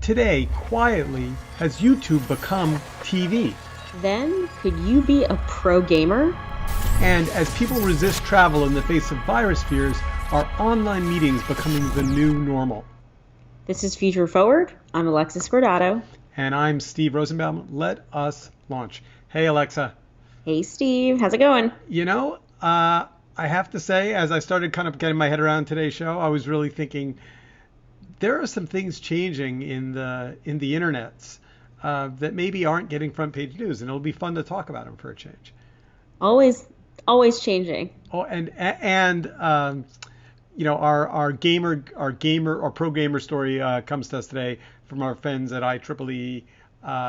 today, quietly, has YouTube become TV? Then, could you be a pro gamer? And as people resist travel in the face of virus fears, are online meetings becoming the new normal? This is Future Forward. I'm Alexa Scordato. And I'm Steve Rosenbaum. Let us launch. Hey, Alexa. Hey, Steve. How's it going? I have to say, as I started kind of getting my head around today's show, I was really thinking there are some things changing in the internets that maybe aren't getting front page news, and it'll be fun to talk about them for a change. Always changing. Oh, our pro gamer story comes to us today from our friends at IEEE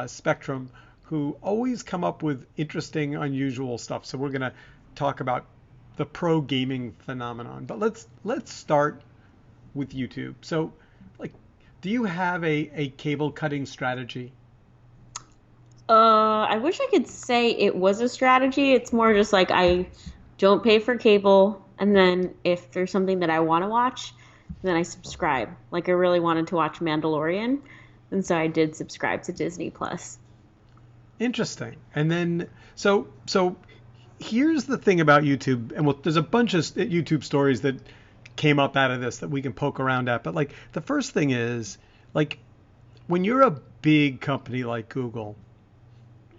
Spectrum, who always come up with interesting, unusual stuff. So we're going to talk about the pro gaming phenomenon. But let's start with YouTube. So, do you have a cable cutting strategy? I wish I could say it was a strategy. It's more just like I don't pay for cable, and then if there's something that I want to watch, then I subscribe. Like I really wanted to watch Mandalorian, and so I did subscribe to Disney Plus. Interesting. And then so here's the thing about YouTube, and there's a bunch of YouTube stories that came up out of this that we can poke around at. But the first thing is when you're a big company like Google,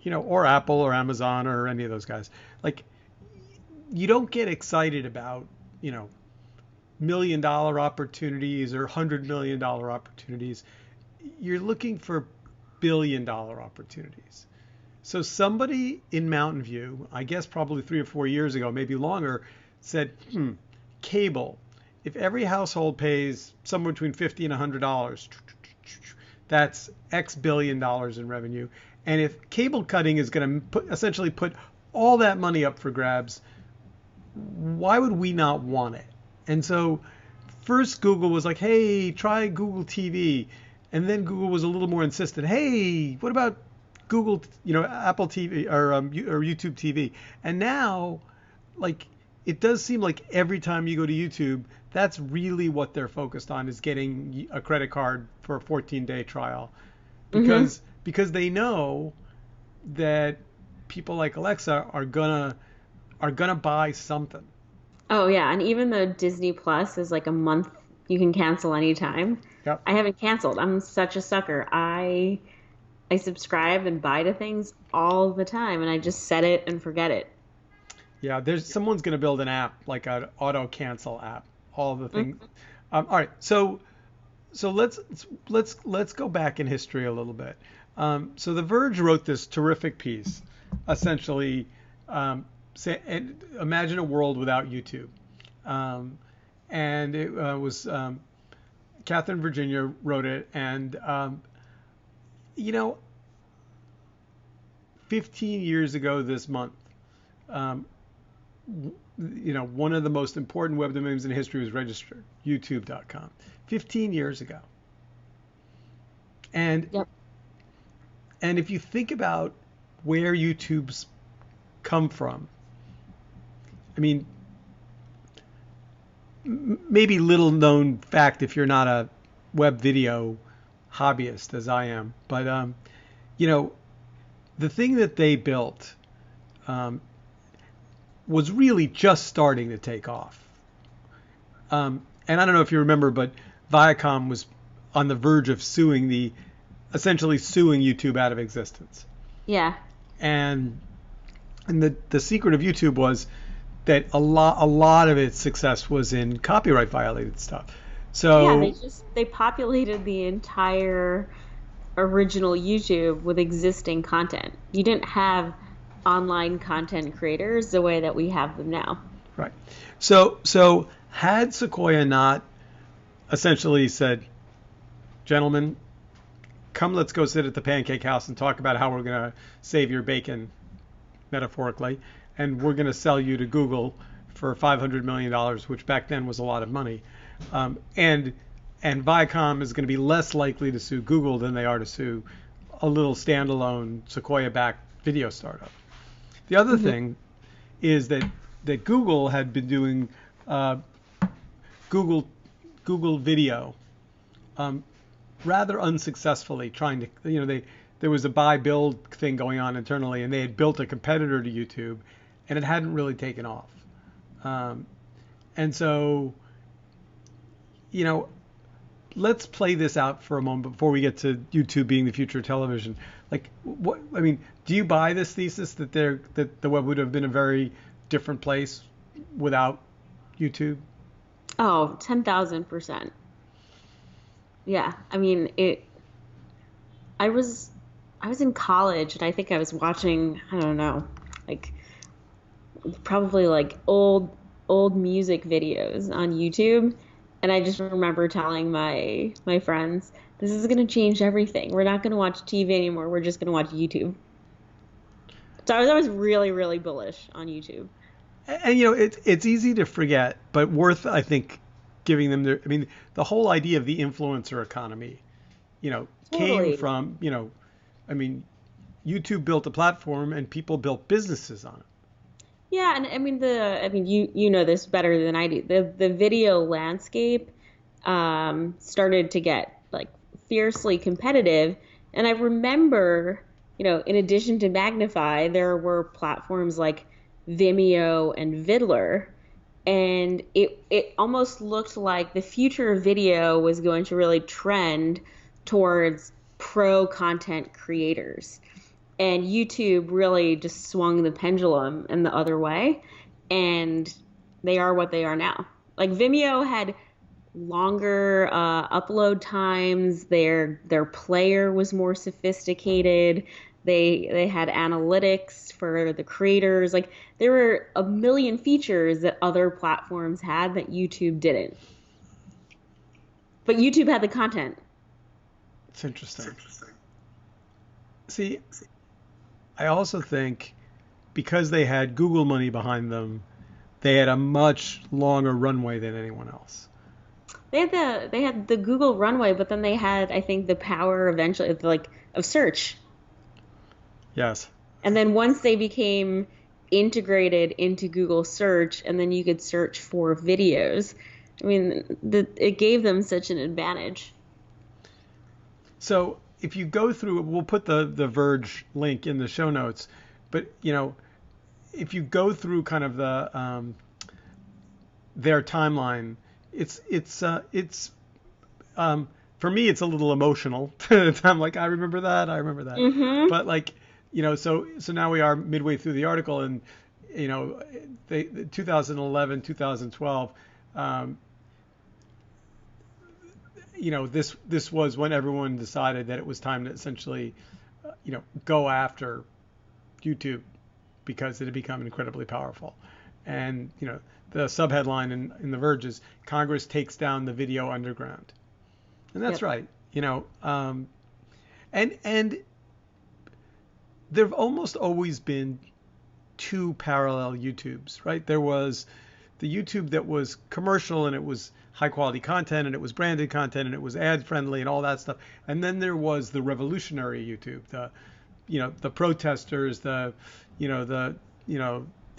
or Apple or Amazon or any of those guys, you don't get excited about, $1 million opportunities or $100 million opportunities. You're looking for $1 billion opportunities. So somebody in Mountain View, I guess probably 3 or 4 years ago, maybe longer, said, cable. If every household pays somewhere between $50 and $100, that's X billion dollars in revenue. And if cable cutting is going to essentially put all that money up for grabs, why would we not want it? And so first Google was like, hey, try Google TV. And then Google was a little more insistent. Hey, what about Google, Apple TV or YouTube TV? And now, it does seem like every time you go to YouTube, that's really what they're focused on, is getting a credit card for a 14-day trial. Because they know that people like Alexa are gonna buy something. Oh yeah, and even though Disney Plus is like a month, you can cancel anytime. Yep. I haven't canceled. I'm such a sucker. I subscribe and buy to things all the time, and I just set it and forget it. Yeah, someone's going to build an app, like an auto cancel app. All the things. All right, so let's go back in history a little bit. So The Verge wrote this terrific piece, essentially, imagine a world without YouTube, and it was Catherine Virginia wrote it, and 15 years ago this month, one of the most important web domains in history was registered, youtube.com, 15 years ago. And Yep. And if you think about where YouTube's come from, I mean, maybe little known fact if you're not a web video hobbyist as I am, but the thing that they built was really just starting to take off. And I don't know if you remember, but Viacom was on the verge of essentially suing YouTube out of existence. Yeah. And the secret of YouTube was that a lot of its success was in copyright violated stuff. So yeah, they populated the entire original YouTube with existing content. You didn't have online content creators the way that we have them now. Right. So had Sequoia not essentially said, gentlemen, come, let's go sit at the pancake house and talk about how we're going to save your bacon, metaphorically, and we're going to sell you to Google for $500 million, which back then was a lot of money. And Viacom is going to be less likely to sue Google than they are to sue a little standalone Sequoia-backed video startup. The other thing is that Google had been doing Google Video rather unsuccessfully trying to, there was a buy build thing going on internally, and they had built a competitor to YouTube, and it hadn't really taken off. And so, let's play this out for a moment before we get to YouTube being the future of television. Like, do you buy this thesis that the web would have been a very different place without YouTube? Oh, 10,000%. Yeah, I mean, I was in college, and I think I was watching, I don't know, like probably like old music videos on YouTube, and I just remember telling my friends, "This is going to change everything. We're not going to watch TV anymore. We're just going to watch YouTube." So I was always really, really bullish on YouTube. And it's easy to forget, but worth, I think, giving them the whole idea of the influencer economy, came Totally. from, YouTube built a platform and people built businesses on it. Yeah, and you know this better than I do. The video landscape started to get like fiercely competitive, and I remember, in addition to Magnify, there were platforms like Vimeo and Vidler, and it almost looked like the future of video was going to really trend towards pro content creators. And YouTube really just swung the pendulum in the other way, and they are what they are now. Like Vimeo had longer upload times. Their player was more sophisticated. They had analytics for the creators. Like there were a million features that other platforms had that YouTube didn't. But YouTube had the content. It's interesting. See, I also think because they had Google money behind them, they had a much longer runway than anyone else. They had the Google runway, but then they had, I think, the power eventually of search. Yes. And then once they became integrated into Google search, and then you could search for videos, it gave them such an advantage. So if you go through, we'll put the Verge link in the show notes, but if you go through kind of the their timeline, it's for me it's a little emotional. I'm like, I remember that. Mm-hmm. But like, so now we are midway through the article, and they 2011, 2012. This was when everyone decided that it was time to essentially, go after YouTube because it had become incredibly powerful. And, the subheadline in The Verge is Congress takes down the video underground. And that's Yep. right. And there have almost always been two parallel YouTubes, right? There was the YouTube that was commercial and it was high quality content and it was branded content and it was ad friendly and all that stuff. And then there was the revolutionary YouTube, the protesters, the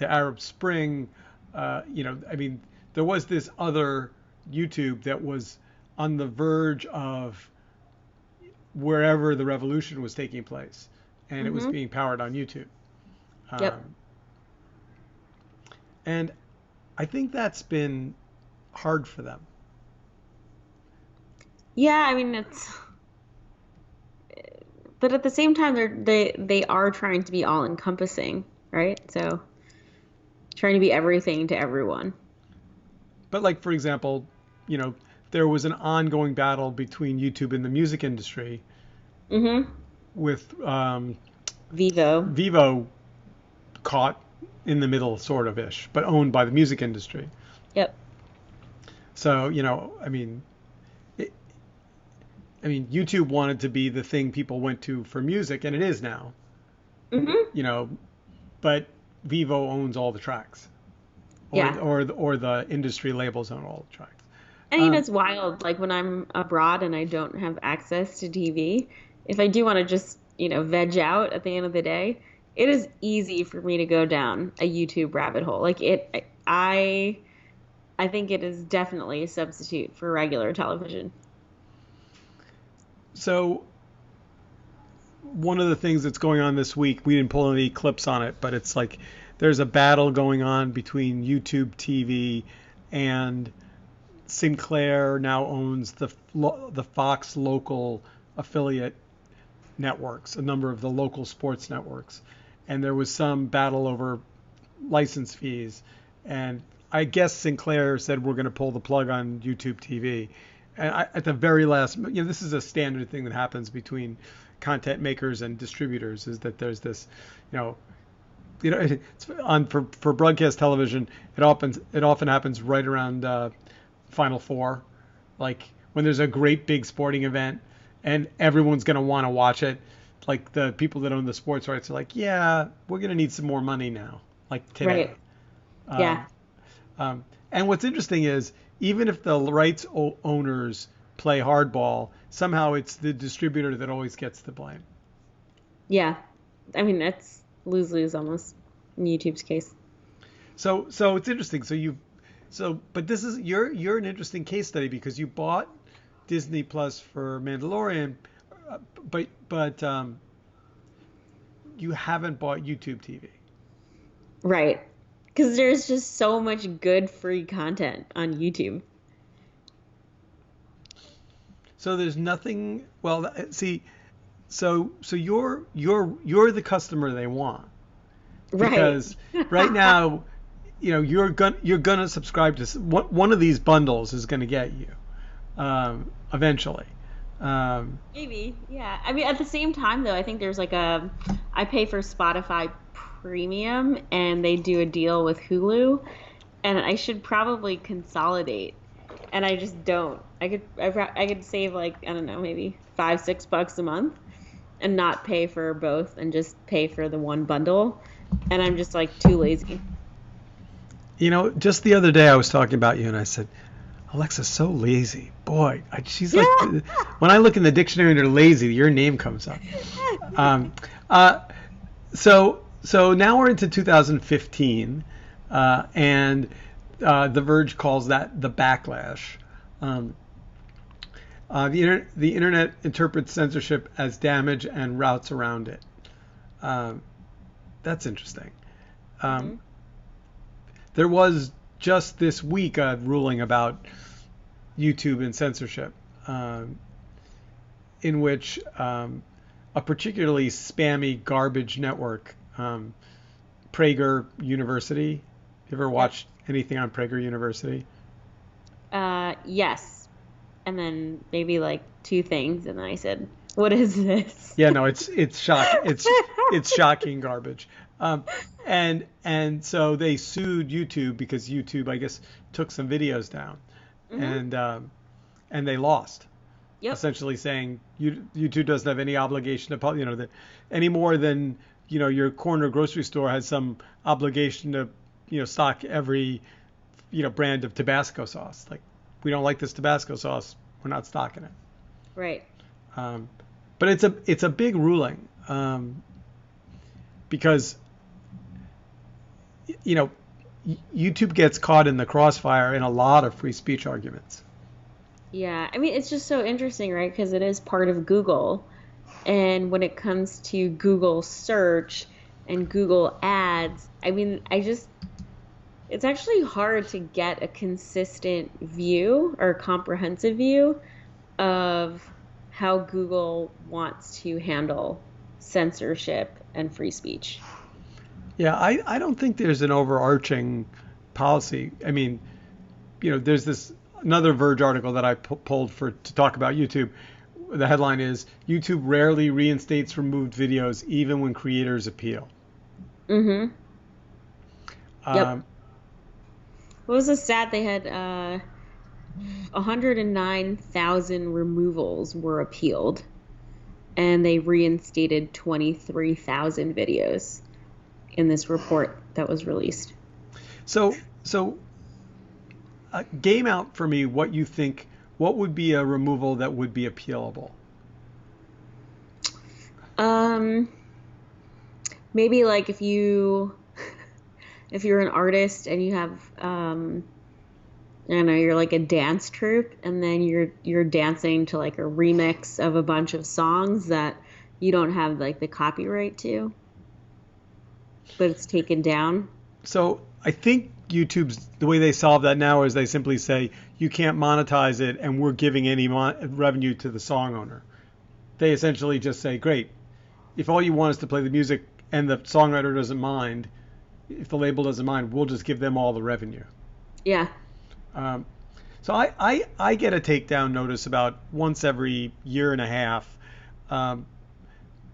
Arab Spring, there was this other YouTube that was on the verge of wherever the revolution was taking place, and it was being powered on YouTube. Yep. And I think that's been hard for them. Yeah, but at the same time, they are trying to be all encompassing, right? So trying to be everything to everyone. But like, for example, there was an ongoing battle between YouTube and the music industry. Mm-hmm. With Vivo caught in the middle, sort of ish, but owned by the music industry. Yep. So YouTube wanted to be the thing people went to for music, and it is now. Mm-hmm. But Vivo owns all the tracks, or the industry labels own all the tracks. And it's wild. Like when I'm abroad and I don't have access to TV, if I do want to just veg out at the end of the day, it is easy for me to go down a YouTube rabbit hole. Like I think it is definitely a substitute for regular television. so one of the things that's going on this week, we didn't pull any clips on it, but it's like there's a battle going on between YouTube TV and Sinclair now owns the Fox local affiliate networks, a number of the local sports networks, and there was some battle over license fees, and I guess Sinclair said we're going to pull the plug on YouTube TV. And at the very last, this is a standard thing that happens between content makers and distributors, is that there's this, it's for broadcast television, it often happens right around Final Four, like when there's a great big sporting event and everyone's going to want to watch it. Like the people that own the sports rights are like, yeah, we're going to need some more money now, like today. Right. Yeah. And what's interesting is even if the rights owners play hardball, somehow it's the distributor that always gets the blame. Yeah. I mean, that's lose-lose almost in YouTube's case. So it's interesting. But this is you're an interesting case study because you bought Disney Plus for Mandalorian, but you haven't bought YouTube TV. Right. Because there's just so much good free content on YouTube. So there's nothing. Well, see, so you're the customer they want, because right now, you're gonna subscribe to one of these bundles is gonna get you, eventually. Maybe, yeah. I mean, at the same time, though, I think there's I pay for Spotify Premium, and they do a deal with Hulu, and I should probably consolidate, and I just don't. I could save I don't know, maybe $5-6 a month, and not pay for both, and just pay for the one bundle, and I'm just too lazy. Just the other day I was talking about you, and I said, Alexa's so lazy. Boy, she's like, when I look in the dictionary under lazy, your name comes up. So now we're into 2015, and The Verge calls that the backlash. The internet interprets censorship as damage and routes around it. That's interesting. There was just this week a ruling about YouTube and censorship, in which a particularly spammy garbage network, Prager University. You ever watched anything on Prager University? Yes. And then maybe two things, and then I said, "What is this?" Yeah, no, it's shocking. It's shocking garbage. And so they sued YouTube because YouTube, I guess, took some videos down, and they lost. Yep. Essentially saying YouTube doesn't have any obligation to that any more than your corner grocery store has some obligation to stock every brand of Tabasco sauce. Like, we don't like this Tabasco sauce, we're not stocking it. Right. But it's a big ruling, because YouTube gets caught in the crossfire in a lot of free speech arguments. Yeah, I mean, it's just so interesting, right? Because it is part of Google, and when it comes to Google search and Google ads, I mean, it's actually hard to get a consistent view or comprehensive view of how Google wants to handle censorship and free speech. Yeah, I don't think there's an overarching policy. I mean, there's another Verge article that I pulled to talk about YouTube. The headline is, YouTube rarely reinstates removed videos even when creators appeal. Mm-hmm. Yep. What was the stat? They had 109,000 removals were appealed, and they reinstated 23,000 videos in this report that was released. So game out for me what you think, what would be a removal that would be appealable? Maybe if you're an artist and you have I don't know, you're like a dance troupe, and then you're dancing to like a remix of a bunch of songs that you don't have like the copyright to, but it's taken down. So I think YouTube's the way they solve that now is they simply say you can't monetize it, and we're giving any revenue to the song owner. They essentially just say, great, if all you want is to play the music and the songwriter doesn't mind, if the label doesn't mind, we'll just give them all the revenue. Yeah. Um, so I get a takedown notice about once every year and a half. Um,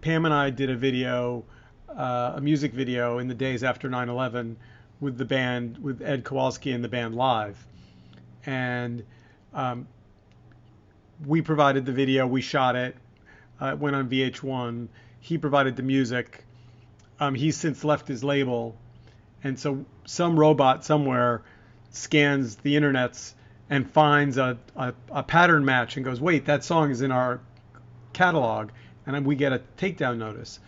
Pam and I did a video, a music video in the days after 9/11 with the band, with Ed Kowalski and the band live. And um, we provided the video, we shot it, it went on VH1. He provided the music. He's since left his label. And so some robot somewhere scans the internets and finds a pattern match and goes, wait, that song is in our catalog. And then we get a takedown notice.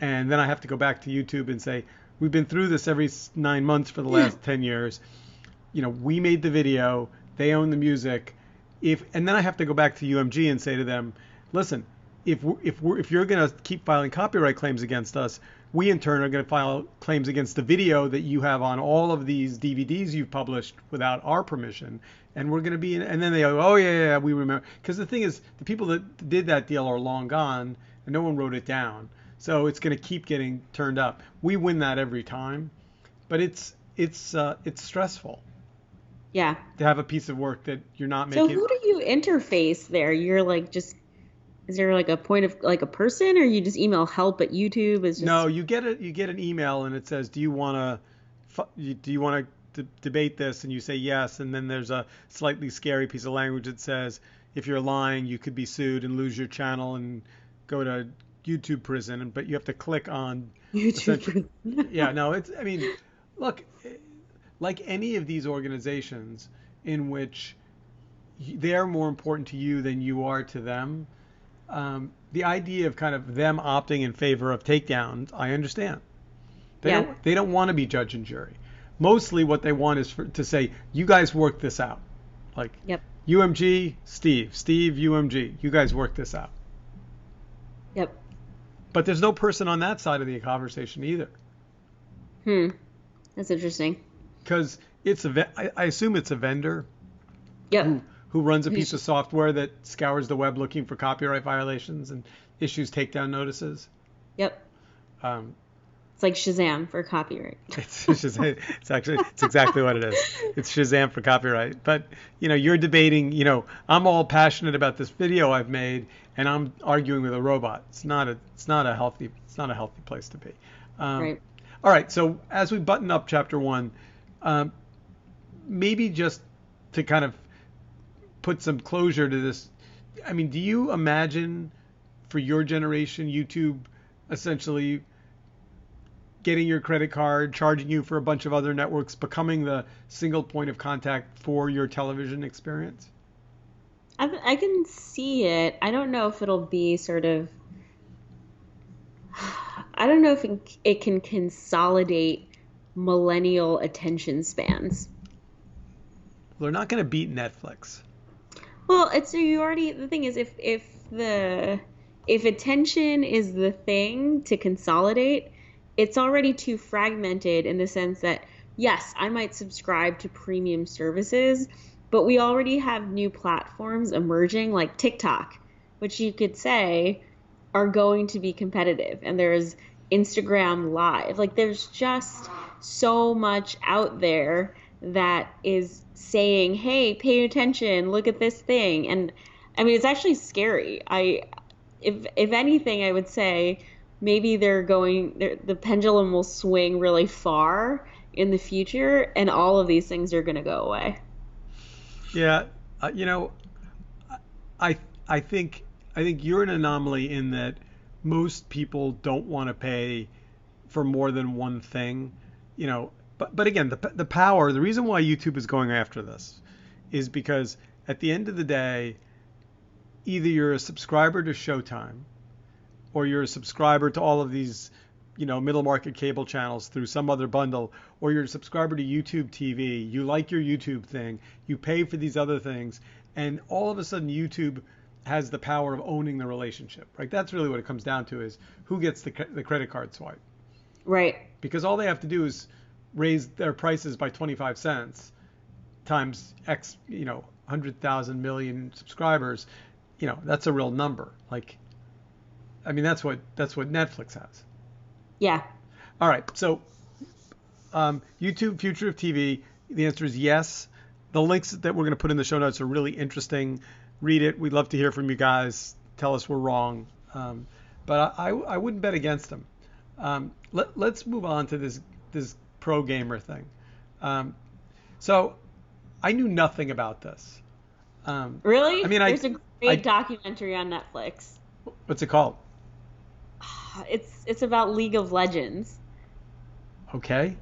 And then I have to go back to YouTube and say, we've been through this every 9 months for the last 10 years. You know, we made the video, they own the music. And then I have to go back to UMG and say to them, listen, if you're going to keep filing copyright claims against us, we in turn are going to file claims against the video that you have on all of these DVDs you've published without our permission. And we're going to be in, and then they go, oh yeah, we remember. Because the thing is, the people that did that deal are long gone and no one wrote it down. So it's going to keep getting turned up. We win that every time, but it's stressful. Yeah. To have a piece of work that you're not making. So who do you interface there? You're like just, is there like a point of like a person, or you just email help at YouTube? Is just... No, you get an email and it says, do you want to debate this? And you say yes, and then there's a slightly scary piece of language that says, if you're lying, you could be sued and lose your channel and go to YouTube prison. But you have to click on YouTube prison. Yeah, no, I mean, look, like any of these organizations in which they're more important to you than you are to them. The idea of kind of them opting in favor of takedowns, I understand. They don't want to be judge and jury. Mostly what they want is to say, you guys work this out. Like, yep. UMG, Steve, UMG, you guys work this out. Yep. But there's no person on that side of the conversation either. That's interesting. Because I assume it's a vendor. Yep. Who runs a piece of software that scours the web looking for copyright violations and issues takedown notices. Yep. It's like Shazam for copyright. It's exactly what it is. It's Shazam for copyright. But you're debating. I'm all passionate about this video I've made, and I'm arguing with a robot. It's not a healthy place to be. Right. All right. So as we button up chapter 1, maybe just to kind of put some closure to this. I mean, do you imagine for your generation, YouTube essentially getting your credit card, charging you for a bunch of other networks, becoming the single point of contact for your television experience? I can see it. I don't know if it'll be sort of, I don't know if it can consolidate millennial attention spans. They're not going to beat Netflix. Well, the thing is, if attention is the thing to consolidate, it's already too fragmented in the sense that, yes, I might subscribe to premium services, but we already have new platforms emerging like TikTok, which you could say are going to be competitive. And there's Instagram Live. Like, there's just so much out there that is saying, hey, pay attention, look at this thing. And I mean, it's actually scary. If anything, I would say maybe the pendulum will swing really far in the future, and all of these things are going to go away. Yeah, I think you're an anomaly in that most people don't want to pay for more than one thing, But again, the power, the reason why YouTube is going after this is because at the end of the day, either you're a subscriber to Showtime or you're a subscriber to all of these middle market cable channels through some other bundle, or you're a subscriber to YouTube TV, you like your YouTube thing, you pay for these other things, and all of a sudden YouTube has the power of owning the relationship, right? That's really what it comes down to, is who gets the credit card swipe. Right. Because all they have to do is raise their prices by 25 cents times X, 100,000 million subscribers, that's a real number. Like, I mean, that's what Netflix has. Yeah. All right. So, YouTube, future of TV. The answer is yes. The links that we're going to put in the show notes are really interesting. Read it. We'd love to hear from you guys. Tell us we're wrong. But I wouldn't bet against them. Let's move on to this pro gamer thing. So I knew nothing about this. Really? I mean, there's a great documentary on Netflix. What's it called? It's about League of Legends. Okay.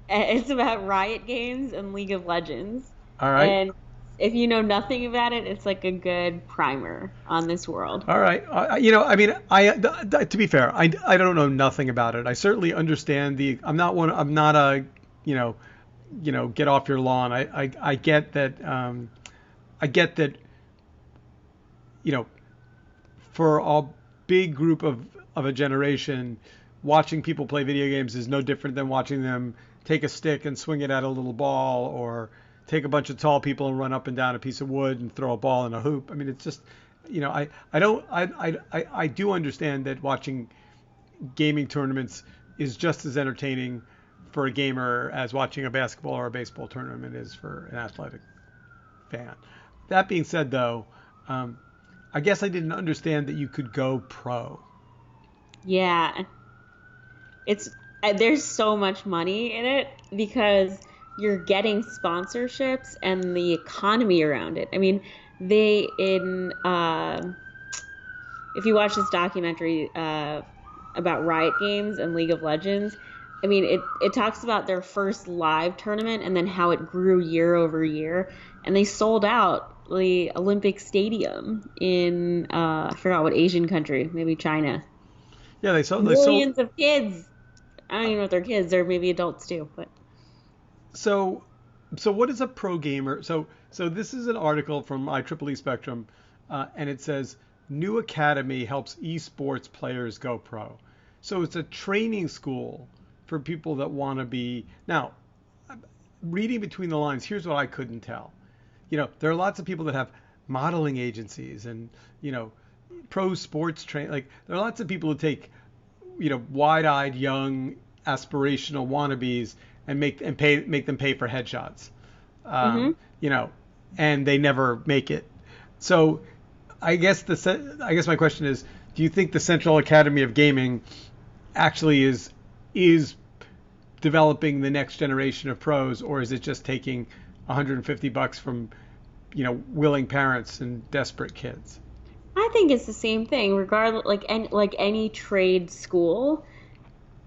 It's about Riot Games and League of Legends. All right. And if you know nothing about it, it's like a good primer on this world. All right. To be fair, I don't know nothing about it. I certainly understand I'm not a, get off your lawn. I get that, for a big group of a generation, watching people play video games is no different than watching them take a stick and swing it at a little ball, or take a bunch of tall people and run up and down a piece of wood and throw a ball in a hoop. I mean, it's just, I do understand that watching gaming tournaments is just as entertaining for a gamer as watching a basketball or a baseball tournament is for an athletic fan. That being said, though, I guess I didn't understand that you could go pro. Yeah. There's so much money in it because you're getting sponsorships and the economy around it. I mean, if you watch this documentary about Riot Games and League of Legends, I mean, it talks about their first live tournament and then how it grew year over year. And they sold out the Olympic Stadium in, I forgot what Asian country, maybe China. Yeah, they sold millions of kids. I don't even know if they're kids, or maybe adults too, but. So what is a pro gamer? So this is an article from IEEE Spectrum, and it says new academy helps esports players go pro. So it's a training school for people that want to be. Now, reading between the lines, here's what I couldn't tell. There are lots of people that have modeling agencies and pro sports train. Like, there are lots of people who take wide-eyed young aspirational wannabes and make them pay for headshots, and they never make it. So I guess my question is, do you think the Central Academy of Gaming actually is developing the next generation of pros, or is it just taking $150 from willing parents and desperate kids? I think it's the same thing, regardless. Like any trade school,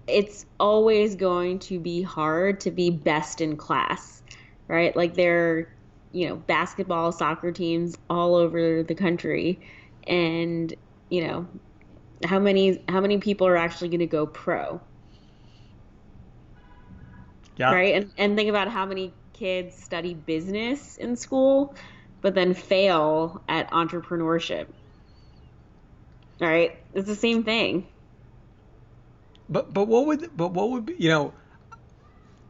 it's always going to be hard to be best in class, right? Like, there are, basketball, soccer teams all over the country, and how many people are actually going to go pro? Yeah. Right, and think about how many kids study business in school, but then fail at entrepreneurship. All right, it's the same thing. But what would be, all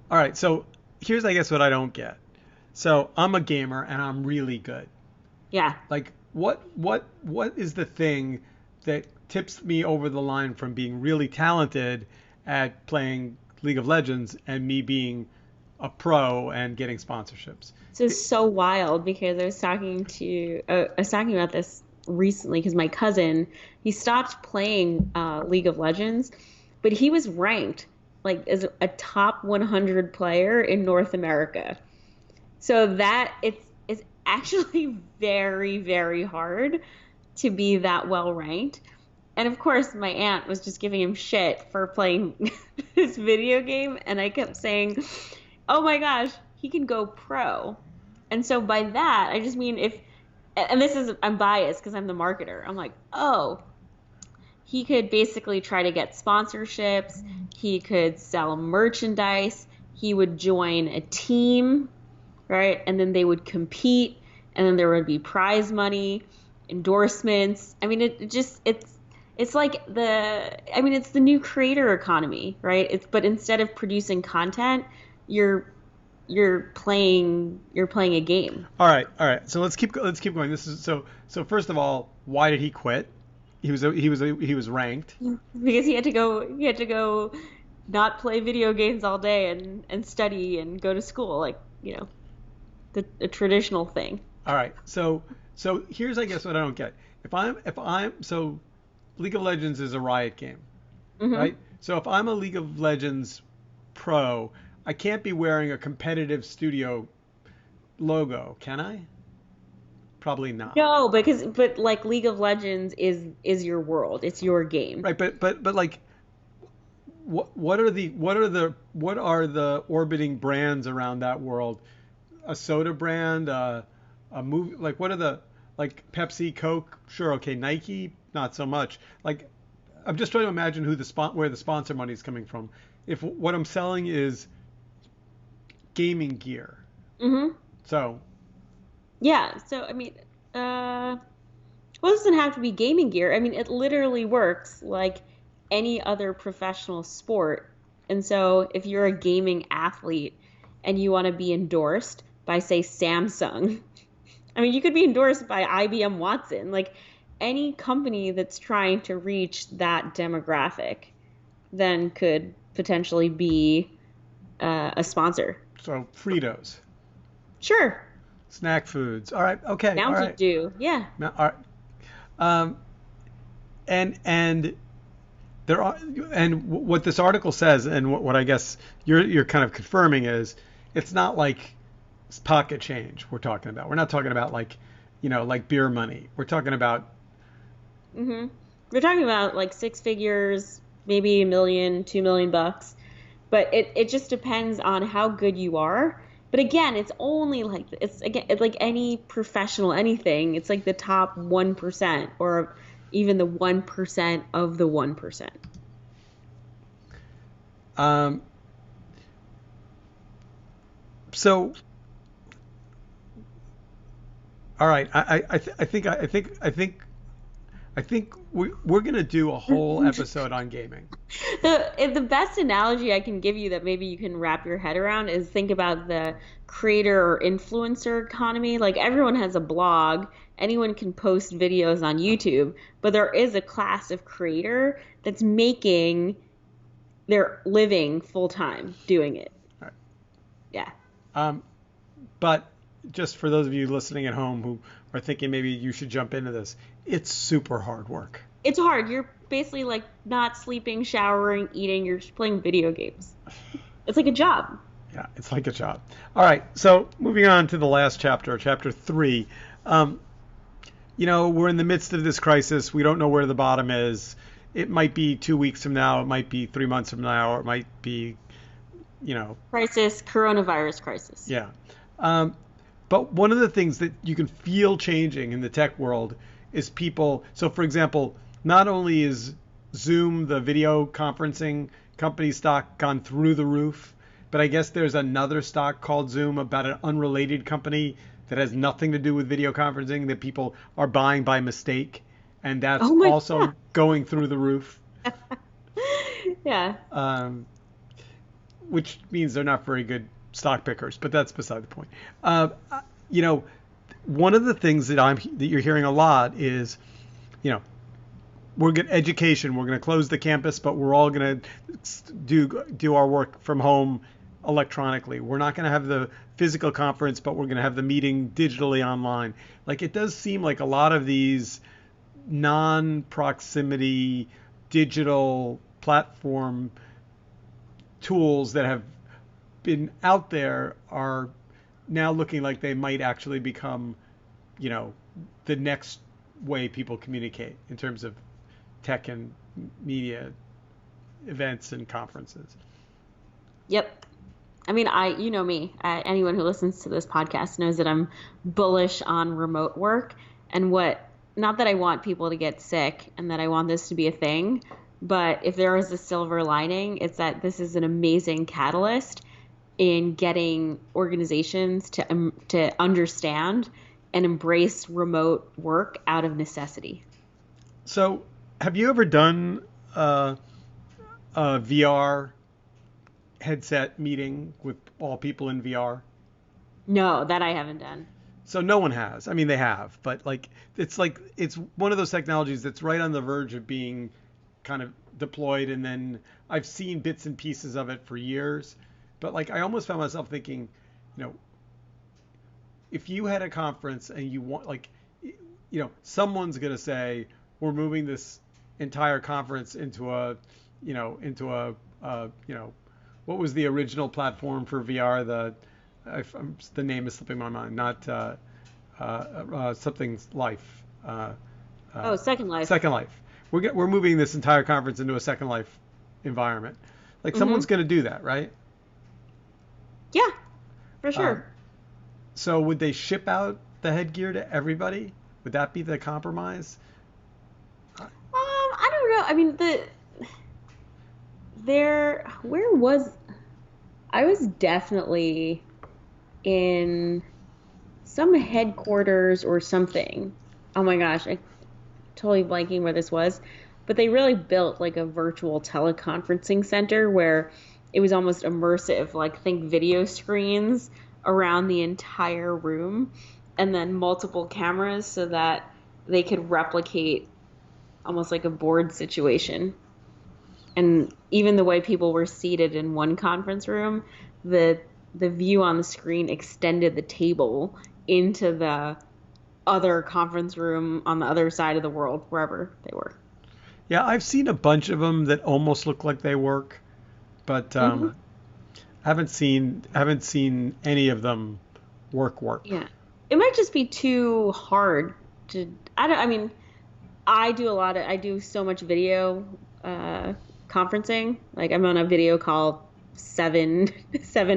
right, so here's, I guess, what I don't get. So I'm a gamer and I'm really good. Yeah. Like, what is the thing that tips me over the line from being really talented at playing League of Legends and me being a pro and getting sponsorships? This is so wild, because I was talking about this recently, because my cousin, he stopped playing League of Legends, but he was ranked like as a top 100 player in North America. So that it's actually very, very hard to be that well ranked. And of course, my aunt was just giving him shit for playing this video game, and I kept saying, "Oh my gosh, he can go pro." And so by that, I just mean I'm biased because I'm the marketer. I'm like, oh, he could basically try to get sponsorships. He could sell merchandise. He would join a team, right? And then they would compete, and then there would be prize money, endorsements. I mean, it's like it's the new creator economy, right? But instead of producing content, you're playing a game. All right. So let's keep going. This is so. First of all, why did he quit? He was ranked Because he had to go not play video games all day and study and go to school, like, the traditional thing. All right. So here's, I guess, what I don't get. If I'm so League of Legends is a Riot game, right? So if I'm a League of Legends pro, I can't be wearing a competitive studio logo, can I? Probably not. No, but like League of Legends is your world. It's your game. Right, but like what are the orbiting brands around that world? A soda brand, a movie, like what are the, like Pepsi, Coke, sure, okay, Nike, not so much. Like I'm just trying to imagine where the sponsor money is coming from. If what I'm selling is gaming gear. So yeah, so I mean, well, it doesn't have to be gaming gear. I mean, it literally works like any other professional sport. And so if you're a gaming athlete and you want to be endorsed by, say, Samsung, I mean, you could be endorsed by IBM Watson, like any company that's trying to reach that demographic then could potentially be a sponsor. So Fritos. Sure. Snack foods. All right. Okay. Mountain all right. Dew. Yeah. All right. And there are, and what this article says, and what I guess you're kind of confirming is, it's not like pocket change we're talking about. We're not talking about like beer money. We're talking about. We're talking about like six figures, maybe $1 million, $2 million bucks, but it just depends on how good you are. But again, it's only like it's like any professional anything. It's like the top 1% or even the 1% of the 1%. So, all right. I think we're gonna do a whole episode on gaming. The best analogy I can give you that maybe you can wrap your head around is think about the creator or influencer economy. Like everyone has a blog, anyone can post videos on YouTube, but there is a class of creator that's making their living full time doing it. All right. Yeah. But just for those of you listening at home who are thinking maybe you should jump into this, it's super hard work. It's hard. You're basically like not sleeping, showering, eating. You're just playing video games. It's like a job. Yeah, it's like a job. All right, so moving on to the last chapter, chapter 3. We're in the midst of this crisis. We don't know where the bottom is. It might be 2 weeks from now. It might be 3 months from now. Or it might be, Crisis, coronavirus crisis. Yeah. But one of the things that you can feel changing in the tech world is people. So, for example, not only is Zoom, the video conferencing company stock, gone through the roof, but I guess there's another stock called Zoom about an unrelated company that has nothing to do with video conferencing that people are buying by mistake. And that's also going through the roof. Yeah. Which means they're not very good stock pickers, but that's beside the point. One of the things that you're hearing a lot is, we're going education. We're going to close the campus, but we're all going to do our work from home electronically. We're not going to have the physical conference, but we're going to have the meeting digitally online. Like, it does seem like a lot of these non-proximity digital platform tools that have been out there are now looking like they might actually become, the next way people communicate in terms of tech and media events and conferences. Yep. I mean, you know me. Anyone who listens to this podcast knows that I'm bullish on remote work and not that I want people to get sick and that I want this to be a thing, But if there is a silver lining, it's that this is an amazing catalyst in getting organizations to understand and embrace remote work out of necessity. So, have you ever done a VR headset meeting with all people in VR? No, that I haven't done. So no one has. I mean, they have, but like it's one of those technologies that's right on the verge of being kind of deployed, and then I've seen bits and pieces of it for years. But like I almost found myself thinking, you know, if you had a conference and you want someone's going to say we're moving this entire conference into a what was the original platform for VR? The name is slipping my mind. Not something Life. Second Life. Second Life. We're moving this entire conference into a Second Life environment. Like someone's going to do that, right? Yeah, for sure. So would they ship out the headgear to everybody? Would that be the compromise? I don't know. I mean, I was definitely in some headquarters or something. Oh my gosh, I totally blanking where this was. But they really built like a virtual teleconferencing center where it was almost immersive, like think video screens around the entire room and then multiple cameras so that they could replicate almost like a board situation. And even the way people were seated in one conference room, the view on the screen extended the table into the other conference room on the other side of the world, wherever they were. Yeah, I've seen a bunch of them that almost look like they work, but haven't seen any of them work. Yeah, it might just be too hard to. I mean, I do so much video conferencing. Like I'm on a video call 7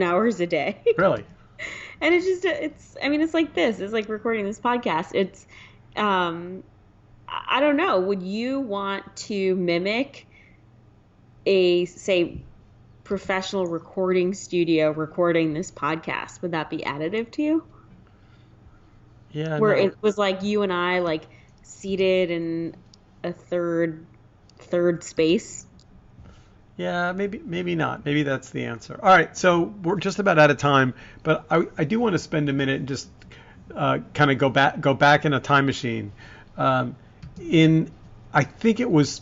hours a day. Really? And it's like this. It's like recording this podcast. It's I don't know. Would you want to mimic a, say, professional recording studio recording this podcast? Would that be additive to you? Yeah. Where No. it was like you and I like seated in a third space. Yeah, maybe not. Maybe that's the answer. All right, so we're just about out of time, but I do want to spend a minute and just kind of go back in a time machine. I think it was,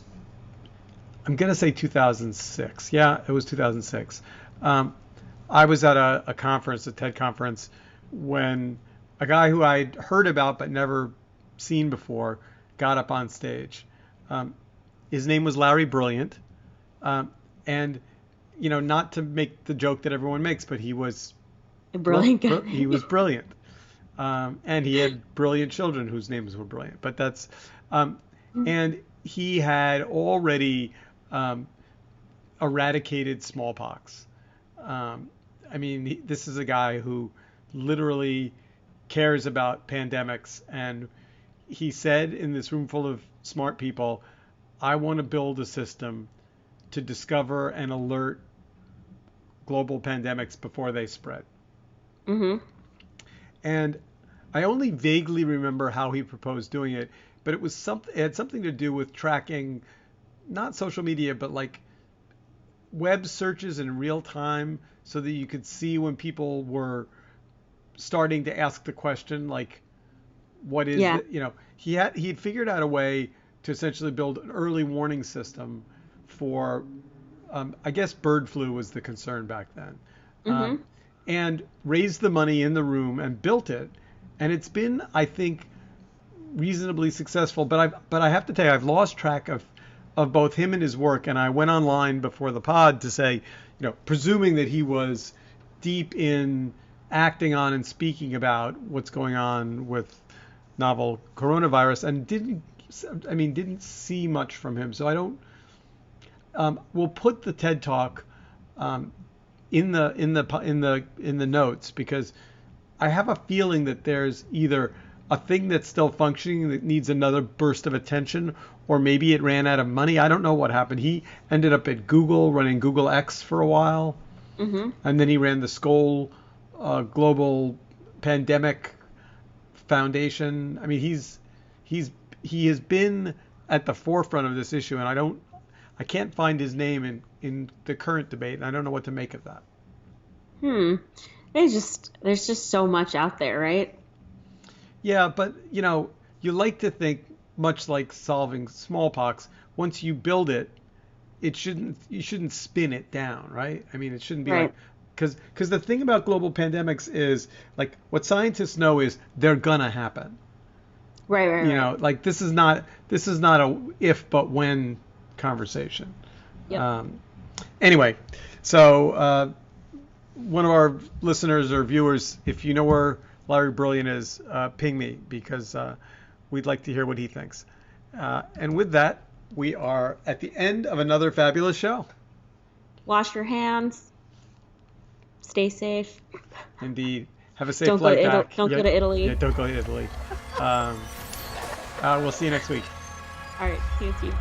I'm gonna say 2006. Yeah, it was 2006. I was at a conference, a TED conference, when a guy who I'd heard about but never seen before got up on stage. His name was Larry Brilliant. And, not to make the joke that everyone makes, but he was a brilliant guy. He was brilliant. And he had brilliant children whose names were brilliant. But that's, and he had already eradicated smallpox. This is a guy who literally cares about pandemics. And he said in this room full of smart people, I want to build a system to discover and alert global pandemics before they spread. Mm-hmm. And I only vaguely remember how he proposed doing it, but it had something to do with tracking, not social media, but like web searches in real time so that you could see when people were starting to ask the question, like, what is it? He had figured out a way to essentially build an early warning system for, I guess bird flu was the concern back then, and raised the money in the room and built it. And it's been, I think, reasonably successful. But I have to tell you, I've lost track of both him and his work. And I went online before the pod to say, presuming that he was deep in acting on and speaking about what's going on with novel coronavirus, and didn't see much from him. So I don't. We'll put the TED Talk in the notes, because I have a feeling that there's either a thing that's still functioning that needs another burst of attention, or maybe it ran out of money. I don't know what happened. He ended up at Google, running Google X for a while, and then he ran the Skoll Global Pandemic Foundation. I mean, he has been at the forefront of this issue, and I can't find his name in the current debate, and I don't know what to make of that. There's just so much out there, right? Yeah, but you like to think, much like solving smallpox, once you build it, you shouldn't spin it down, right? I mean, it shouldn't be like, because the thing about global pandemics is, like, what scientists know is they're gonna happen. Right. Like, this is not a if but when conversation. Yep. Anyway, so one of our listeners or viewers, if you know where Larry Brilliant is, ping me, because we'd like to hear what he thinks. And with that, we are at the end of another fabulous show. Wash your hands. Stay safe. Indeed. Have a safe flight back. Don't go to Italy. Yeah, don't go to Italy. We'll see you next week. All right. See you.